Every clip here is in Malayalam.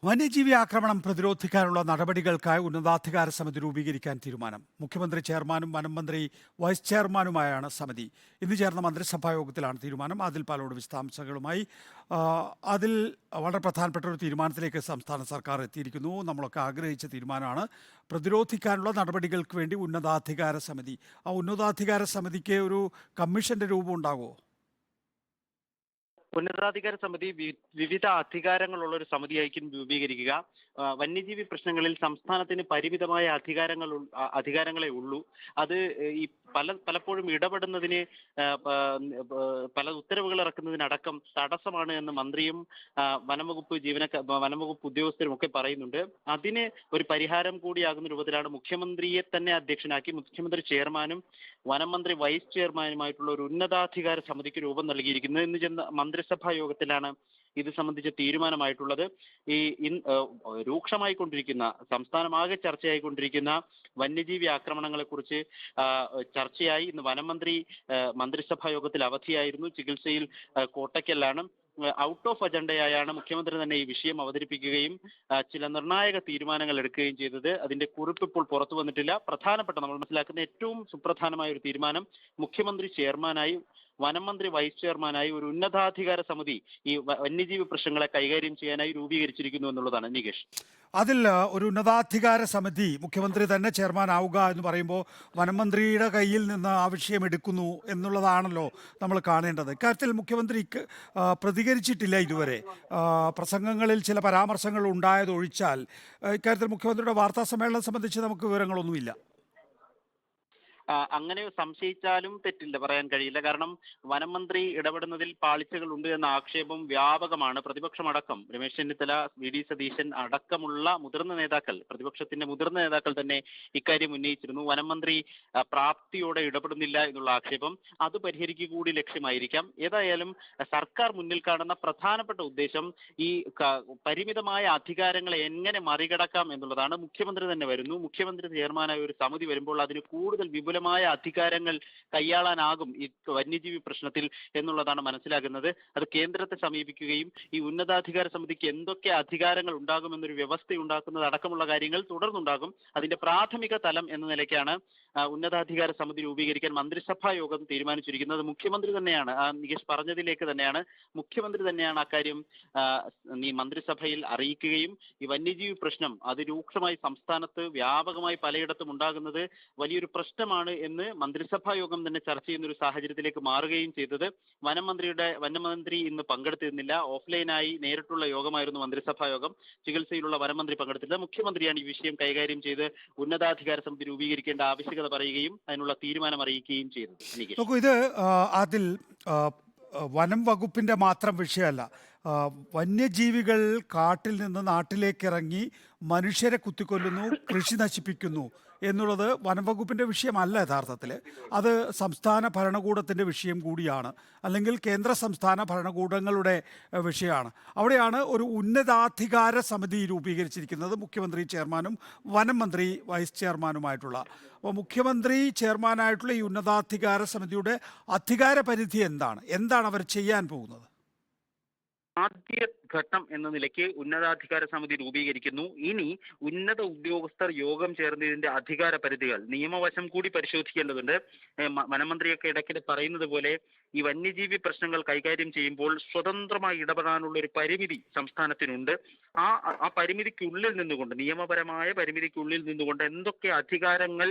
വന്യജീവി ആക്രമണം പ്രതിരോധിക്കാനുള്ള നടപടികൾക്കായി ഉന്നതാധികാര സമിതി രൂപീകരിക്കാൻ തീരുമാനം. മുഖ്യമന്ത്രി ചെയർമാനും വനം മന്ത്രി വൈസ് ചെയർമാനുമായാണ് സമിതി. ഇന്ന് ചേർന്ന മന്ത്രിസഭാ യോഗത്തിലാണ് തീരുമാനം. അതിൽ പാലോട് വിശദാംശങ്ങളുമായി അതിൽ വളരെ പ്രധാനപ്പെട്ട ഒരു തീരുമാനത്തിലേക്ക് സംസ്ഥാന സർക്കാർ എത്തിയിരിക്കുന്നു. നമ്മളൊക്കെ ആഗ്രഹിച്ച തീരുമാനമാണ്. പ്രതിരോധിക്കാനുള്ള നടപടികൾക്ക് വേണ്ടി ഉന്നതാധികാര സമിതി. ആ ഉന്നതാധികാര സമിതിക്ക് ഒരു കമ്മീഷന്റെ രൂപം ഉണ്ടാകുമോ? ഉന്നതാധികാര സമിതി വിവിധ അധികാരങ്ങളുള്ള ഒരു സമിതിയായിരിക്കും രൂപീകരിക്കുക. വന്യജീവി പ്രശ്നങ്ങളിൽ സംസ്ഥാനത്തിന് പരിമിതമായ അധികാരങ്ങളെ ഉള്ളൂ. അത് ഈ പലപ്പോഴും ഇടപെടുന്നതിന് പല ഉത്തരവുകൾ ഇറക്കുന്നതിനടക്കം തടസ്സമാണ് എന്ന് മന്ത്രിയും വനംവകുപ്പ് ഉദ്യോഗസ്ഥരും ഒക്കെ പറയുന്നുണ്ട്. അതിന് ഒരു പരിഹാരം കൂടിയാകുന്ന രൂപത്തിലാണ് മുഖ്യമന്ത്രിയെ തന്നെ അധ്യക്ഷനാക്കി മുഖ്യമന്ത്രി ചെയർമാനും വനം മന്ത്രി വൈസ് ചെയർമാനുമായിട്ടുള്ള ഒരു ഉന്നതാധികാര സമിതിക്ക് രൂപം നൽകിയിരിക്കുന്നത്. ഇന്ന് ചെന്ന മന്ത്രിസഭാ യോഗത്തിലാണ് ഇത് സംബന്ധിച്ച തീരുമാനമായിട്ടുള്ളത്. രൂക്ഷമായിക്കൊണ്ടിരിക്കുന്ന സംസ്ഥാനമാകെ ചർച്ചയായിക്കൊണ്ടിരിക്കുന്ന വന്യജീവി ആക്രമണങ്ങളെക്കുറിച്ച് ചർച്ചയായി. ഇന്ന് വനം മന്ത്രി മന്ത്രിസഭാ യോഗത്തിൽ അവധിയായിരുന്നു. ചികിത്സയിൽ കോട്ടയ്ക്കലാണ്. ഔട്ട് ഓഫ് അജണ്ടയായാണ് മുഖ്യമന്ത്രി തന്നെ ഈ വിഷയം അവതരിപ്പിക്കുകയും ചില നിർണായക തീരുമാനങ്ങൾ എടുക്കുകയും ചെയ്തത്. അതിന്റെ കുറിപ്പ് ഇപ്പോൾ പുറത്തു വന്നിട്ടില്ല. പ്രധാനപ്പെട്ട നമ്മൾ മനസ്സിലാക്കുന്ന ഏറ്റവും സുപ്രധാനമായ ഒരു തീരുമാനം, മുഖ്യമന്ത്രി ചെയർമാനായി വനം മന്ത്രി വൈസ് ചെയർമാനായി ഒരു ഉന്നതാധികാര സമിതി ഈ വന്യജീവി പ്രശ്നങ്ങളെ കൈകാര്യം ചെയ്യാനായി രൂപീകരിച്ചിരിക്കുന്നു എന്നുള്ളതാണ്. നികേഷ്, അതിൽ ഒരു ഉന്നതാധികാര സമിതി മുഖ്യമന്ത്രി തന്നെ ചെയർമാൻ ആവുക എന്ന് പറയുമ്പോൾ വനം മന്ത്രിയുടെ കയ്യിൽ നിന്ന് ആ വിഷയം എടുക്കുന്നു എന്നുള്ളതാണല്ലോ നമ്മൾ കാണേണ്ടത്. ഇക്കാര്യത്തിൽ മുഖ്യമന്ത്രി പ്രതികരിച്ചിട്ടില്ല ഇതുവരെ. പ്രസംഗങ്ങളിൽ ചില പരാമർശങ്ങൾ ഉണ്ടായതൊഴിച്ചാൽ ഇക്കാര്യത്തിൽ മുഖ്യമന്ത്രിയുടെ വാർത്താ സമ്മേളനം സംബന്ധിച്ച് നമുക്ക് വിവരങ്ങളൊന്നുമില്ല. അങ്ങനെ സംശയിച്ചാലും തെറ്റില്ല, പറയാൻ കഴിയില്ല. കാരണം വനം മന്ത്രി ഇടപെടുന്നതിൽ പാളിച്ചകൾ ഉണ്ട് എന്ന ആക്ഷേപം വ്യാപകമാണ്. പ്രതിപക്ഷമടക്കം രമേശ് ചെന്നിത്തല, വി.ഡി. സതീശൻ അടക്കമുള്ള മുതിർന്ന നേതാക്കൾ, പ്രതിപക്ഷത്തിന്റെ മുതിർന്ന നേതാക്കൾ തന്നെ ഇക്കാര്യം ഉന്നയിച്ചിരുന്നു. വനം മന്ത്രി പ്രാപ്തിയോടെ ഇടപെടുന്നില്ല എന്നുള്ള ആക്ഷേപം, അത് പരിഹരിക്കുക കൂടി ലക്ഷ്യമായിരിക്കാം. ഏതായാലും സർക്കാർ മുന്നിൽ കാണുന്ന പ്രധാനപ്പെട്ട ഉദ്ദേശം ഈ പരിമിതമായ അധികാരങ്ങളെ എങ്ങനെ മറികടക്കാം എന്നുള്ളതാണ്. മുഖ്യമന്ത്രി തന്നെ വരുന്നു. മുഖ്യമന്ത്രി ചെയർമാനായ ഒരു സമിതി വരുമ്പോൾ അതിന് കൂടുതൽ വിപുലമായ അധികാരങ്ങൾ കൈയാളാനാകും ഈ വന്യജീവി പ്രശ്നത്തിൽ എന്നുള്ളതാണ് മനസ്സിലാകുന്നത്. അത് കേന്ദ്രത്തെ സമീപിക്കുകയും ഈ ഉന്നതാധികാര സമിതിക്ക് എന്തൊക്കെ അധികാരങ്ങൾ ഉണ്ടാകുമെന്നൊരു വ്യവസ്ഥ ഉണ്ടാക്കുന്നത് അടക്കമുള്ള കാര്യങ്ങൾ തുടർന്നുണ്ടാകും. അതിന്റെ പ്രാഥമിക തലം എന്ന നിലയ്ക്കാണ് ഉന്നതാധികാര സമിതി രൂപീകരിക്കാൻ മന്ത്രിസഭാ യോഗം തീരുമാനിച്ചിരിക്കുന്നത്. മുഖ്യമന്ത്രി തന്നെയാണ്, നികേഷ് പറഞ്ഞതിലേക്ക് തന്നെയാണ്, മുഖ്യമന്ത്രി തന്നെയാണ് അക്കാര്യം ഈ മന്ത്രിസഭയിൽ അറിയിക്കുകയും ഈ വന്യജീവി പ്രശ്നം അതിരൂക്ഷമായി സംസ്ഥാനത്ത് വ്യാപകമായി പലയിടത്തും ഉണ്ടാകുന്നത് വലിയൊരു പ്രശ്നമാണ് എന്ന് മന്ത്രിസഭാ യോഗം തന്നെ ചർച്ച ചെയ്യുന്ന ഒരു സാഹചര്യത്തിലേക്ക് മാറുകയും ചെയ്തത്. വനമന്ത്രി ഇന്ന് പങ്കെടുത്തിരുന്നില്ല. ഓഫ്ലൈനായി നേരിട്ടുള്ള യോഗമായിരുന്നു മന്ത്രിസഭാ യോഗം. ചികിത്സയിലുള്ള വനമന്ത്രി പങ്കെടുത്തില്ല. മുഖ്യമന്ത്രിയാണ് ഈ വിഷയം കൈകാര്യം ചെയ്ത് ഉന്നതാധികാര സമിതി രൂപീകരിക്കേണ്ട ആവശ്യകത പറയുകയും അതിനുള്ള തീരുമാനം അറിയിക്കുകയും ചെയ്തത്. നോക്കൂ, ഇത് അതിൽ വനം വകുപ്പിന്റെ മാത്രം വിഷയമല്ല. വന്യജീവികൾ കാട്ടിൽ നിന്ന് നാട്ടിലേക്ക് ഇറങ്ങി മനുഷ്യരെ കുത്തിക്കൊല്ലുന്നു, കൃഷി നശിപ്പിക്കുന്നു എന്നുള്ളത് വനം വകുപ്പിന്റെ വിഷയമല്ല. യഥാർത്ഥത്തിൽ അത് സംസ്ഥാന ഭരണകൂടത്തിന്റെ വിഷയം കൂടിയാണ്, അല്ലെങ്കിൽ കേന്ദ്ര സംസ്ഥാന ഭരണകൂടങ്ങളുടെ വിഷയമാണ്. അവിടെയാണ് ഒരു ഉന്നതാധികാര സമിതി രൂപീകരിച്ചിരിക്കുന്നത്, മുഖ്യമന്ത്രി ചെയർമാനും വനം മന്ത്രി വൈസ് ചെയർമാനുമായിട്ടുള്ള. അപ്പോൾ മുഖ്യമന്ത്രി ചെയർമാനായിട്ടുള്ള ഈ ഉന്നതാധികാര സമിതിയുടെ അധികാര പരിധി എന്താണ് അവർ ചെയ്യാൻ പോകുന്നത്? ആദ്യ ഘട്ടം എന്ന നിലയ്ക്ക് ഉന്നതാധികാര സമിതി രൂപീകരിക്കുന്നു. ഇനി ഉന്നത ഉദ്യോഗസ്ഥർ യോഗം ചേർന്ന് ഇതിന്റെ അധികാര പരിധികൾ, നിയമവശം കൂടി പരിശോധിക്കേണ്ടതുണ്ട്. വനമന്ത്രിയൊക്കെ ഇടയ്ക്കിടെ പറയുന്നത് പോലെ ഈ വന്യജീവി പ്രശ്നങ്ങൾ കൈകാര്യം ചെയ്യുമ്പോൾ സ്വതന്ത്രമായി ഇടപെടാനുള്ള ഒരു പരിമിതി സംസ്ഥാനത്തിനുണ്ട്. ആ പരിമിതിക്കുള്ളിൽ നിന്നുകൊണ്ട്, നിയമപരമായ പരിമിതിക്കുള്ളിൽ നിന്നുകൊണ്ട് എന്തൊക്കെ അധികാരങ്ങൾ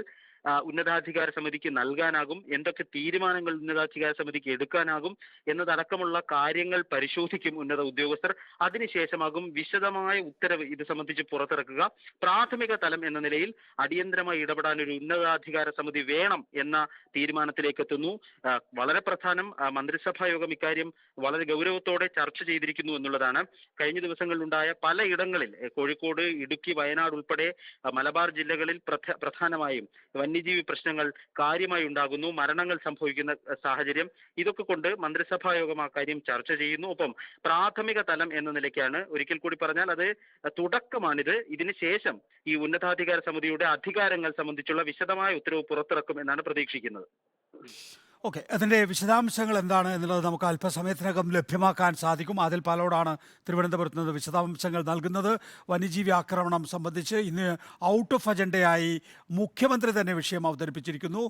ഉന്നതാധികാര സമിതിക്ക് നൽകാനാകും, എന്തൊക്കെ തീരുമാനങ്ങൾ ഉന്നതാധികാര സമിതിക്ക് എടുക്കാനാകും എന്നതടക്കമുള്ള കാര്യങ്ങൾ പരിശോധിക്കും ഉന്നത ഉദ്യോഗസ്ഥർ. അതിനുശേഷമാകും വിശദമായ ഉത്തരവ് ഇത് സംബന്ധിച്ച് പുറത്തിറക്കുക. പ്രാഥമിക തലം എന്ന നിലയിൽ അടിയന്തരമായി ഇടപെടാൻ ഒരു ഉന്നതാധികാര സമിതി വേണം എന്ന തീരുമാനത്തിലേക്ക് എത്തുന്നു. വളരെ പ്രധാനം, മന്ത്രിസഭാ യോഗം ഇക്കാര്യം വളരെ ഗൗരവത്തോടെ ചർച്ച ചെയ്തിരിക്കുന്നു എന്നുള്ളതാണ്. കഴിഞ്ഞ ദിവസങ്ങളിലുണ്ടായ പലയിടങ്ങളിൽ, കോഴിക്കോട്, ഇടുക്കി, വയനാട് ഉൾപ്പെടെ മലബാർ ജില്ലകളിൽ പ്രധാനമായും വന്യജീവി പ്രശ്നങ്ങൾ കാര്യമായി ഉണ്ടാകുന്നു, മരണങ്ങൾ സംഭവിക്കുന്ന സാഹചര്യം. ഇതൊക്കെ കൊണ്ട് മന്ത്രിസഭാ യോഗം ആ കാര്യം ചർച്ച ചെയ്യുന്നു. ഒപ്പം പ്രാഥമിക തലം എന്ന നിലയ്ക്കാണ്, ഒരിക്കൽ കൂടി പറഞ്ഞാൽ അത് തുടക്കമാണിത്. ഇതിന് ശേഷം ഈ ഉന്നതാധികാര സമിതിയുടെ അധികാരങ്ങൾ സംബന്ധിച്ചുള്ള വിശദമായ ഉത്തരവ് പുറത്തിറക്കും എന്നാണ് പ്രതീക്ഷിക്കുന്നത്. ഓക്കെ, അതിൻ്റെ വിശദാംശങ്ങൾ എന്താണ് എന്നുള്ളത് നമുക്ക് അല്പസമയത്തിനകം ലഭ്യമാക്കാൻ സാധിക്കും. അതിൽ പാലോടാണ് തിരുവനന്തപുരത്ത് നിന്ന് വിശദാംശങ്ങൾ നൽകുന്നത്. വന്യജീവി ആക്രമണം സംബന്ധിച്ച് ഇന്ന് ഔട്ട് ഓഫ് അജണ്ടയായി മുഖ്യമന്ത്രി തന്നെ വിഷയം അവതരിപ്പിച്ചിരിക്കുന്നു.